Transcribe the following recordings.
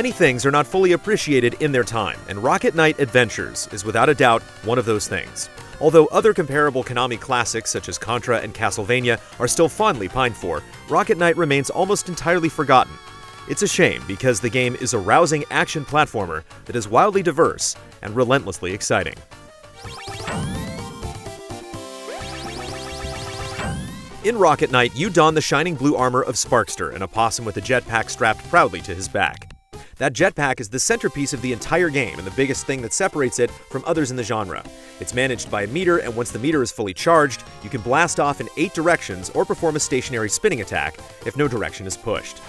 Many things are not fully appreciated in their time, and Rocket Knight Adventures is without a doubt one of those things. Although other comparable Konami classics such as Contra and Castlevania are still fondly pined for, Rocket Knight remains almost entirely forgotten. It's a shame because the game is a rousing action platformer that is wildly diverse and relentlessly exciting. In Rocket Knight, you don the shining blue armor of Sparkster, an opossum with a jetpack strapped proudly to his back. That jetpack is the centerpiece of the entire game and the biggest thing that separates it from others in the genre. It's managed by a meter, and once the meter is fully charged, you can blast off in 8 directions or perform a stationary spinning attack if no direction is pushed.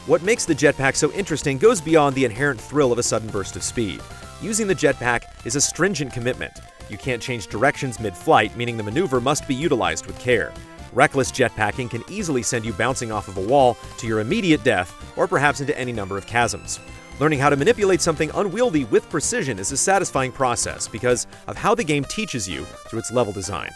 What makes the jetpack so interesting goes beyond the inherent thrill of a sudden burst of speed. Using the jetpack is a stringent commitment. You can't change directions mid-flight, meaning the maneuver must be utilized with care. Reckless jetpacking can easily send you bouncing off of a wall to your immediate death, or perhaps into any number of chasms. Learning how to manipulate something unwieldy with precision is a satisfying process because of how the game teaches you through its level design.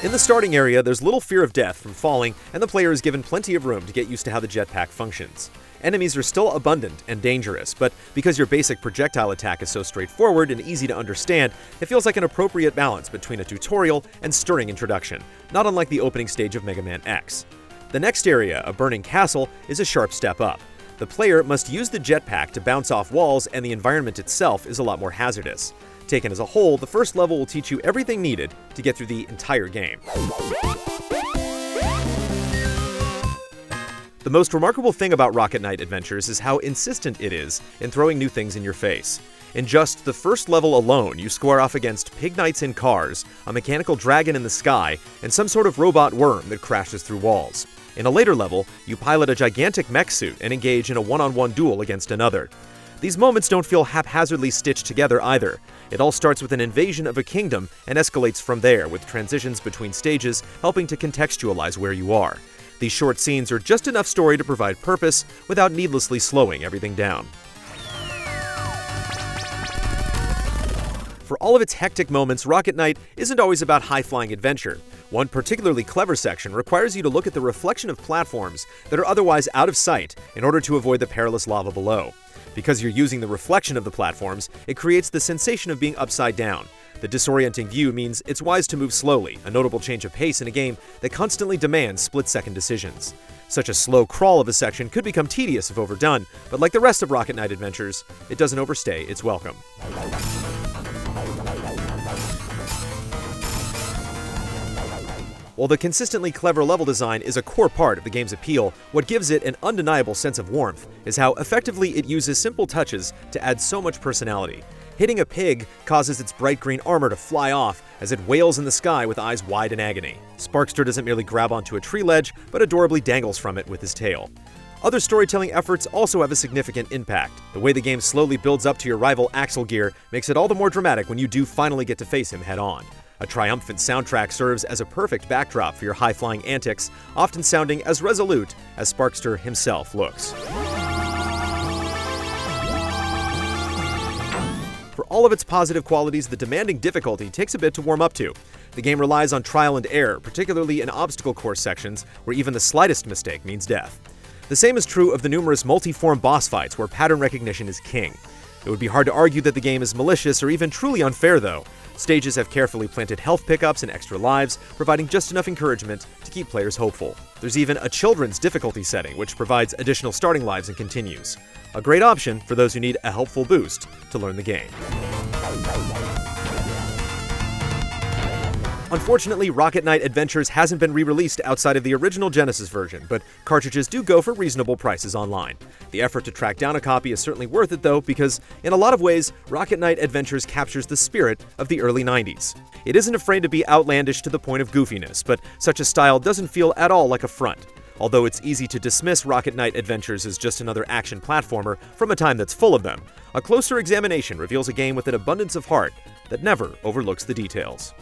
In the starting area, there's little fear of death from falling, and the player is given plenty of room to get used to how the jetpack functions. Enemies are still abundant and dangerous, but because your basic projectile attack is so straightforward and easy to understand, it feels like an appropriate balance between a tutorial and stirring introduction, not unlike the opening stage of Mega Man X. The next area, a burning castle, is a sharp step up. The player must use the jetpack to bounce off walls, and the environment itself is a lot more hazardous. Taken as a whole, the first level will teach you everything needed to get through the entire game. The most remarkable thing about Rocket Knight Adventures is how insistent it is in throwing new things in your face. In just the first level alone, you square off against pig knights in cars, a mechanical dragon in the sky, and some sort of robot worm that crashes through walls. In a later level, you pilot a gigantic mech suit and engage in a one-on-one duel against another. These moments don't feel haphazardly stitched together either. It all starts with an invasion of a kingdom and escalates from there, with transitions between stages helping to contextualize where you are. These short scenes are just enough story to provide purpose without needlessly slowing everything down. For all of its hectic moments, Rocket Knight isn't always about high-flying adventure. One particularly clever section requires you to look at the reflection of platforms that are otherwise out of sight in order to avoid the perilous lava below. Because you're using the reflection of the platforms, it creates the sensation of being upside down. The disorienting view means it's wise to move slowly, a notable change of pace in a game that constantly demands split-second decisions. Such a slow crawl of a section could become tedious if overdone, but like the rest of Rocket Knight Adventures, it doesn't overstay its welcome. While the consistently clever level design is a core part of the game's appeal, what gives it an undeniable sense of warmth is how effectively it uses simple touches to add so much personality. Hitting a pig causes its bright green armor to fly off as it wails in the sky with eyes wide in agony. Sparkster doesn't merely grab onto a tree ledge, but adorably dangles from it with his tail. Other storytelling efforts also have a significant impact. The way the game slowly builds up to your rival Axel Gear makes it all the more dramatic when you do finally get to face him head-on. A triumphant soundtrack serves as a perfect backdrop for your high-flying antics, often sounding as resolute as Sparkster himself looks. For all of its positive qualities, the demanding difficulty takes a bit to warm up to. The game relies on trial and error, particularly in obstacle course sections, where even the slightest mistake means death. The same is true of the numerous multi-form boss fights, where pattern recognition is king. It would be hard to argue that the game is malicious or even truly unfair, though. Stages have carefully planted health pickups and extra lives, providing just enough encouragement to keep players hopeful. There's even a children's difficulty setting, which provides additional starting lives and continues. A great option for those who need a helpful boost to learn the game. Unfortunately, Rocket Knight Adventures hasn't been re-released outside of the original Genesis version, but cartridges do go for reasonable prices online. The effort to track down a copy is certainly worth it though, because in a lot of ways, Rocket Knight Adventures captures the spirit of the early 90s. It isn't afraid to be outlandish to the point of goofiness, but such a style doesn't feel at all like a front. Although it's easy to dismiss Rocket Knight Adventures as just another action platformer from a time that's full of them, a closer examination reveals a game with an abundance of heart that never overlooks the details.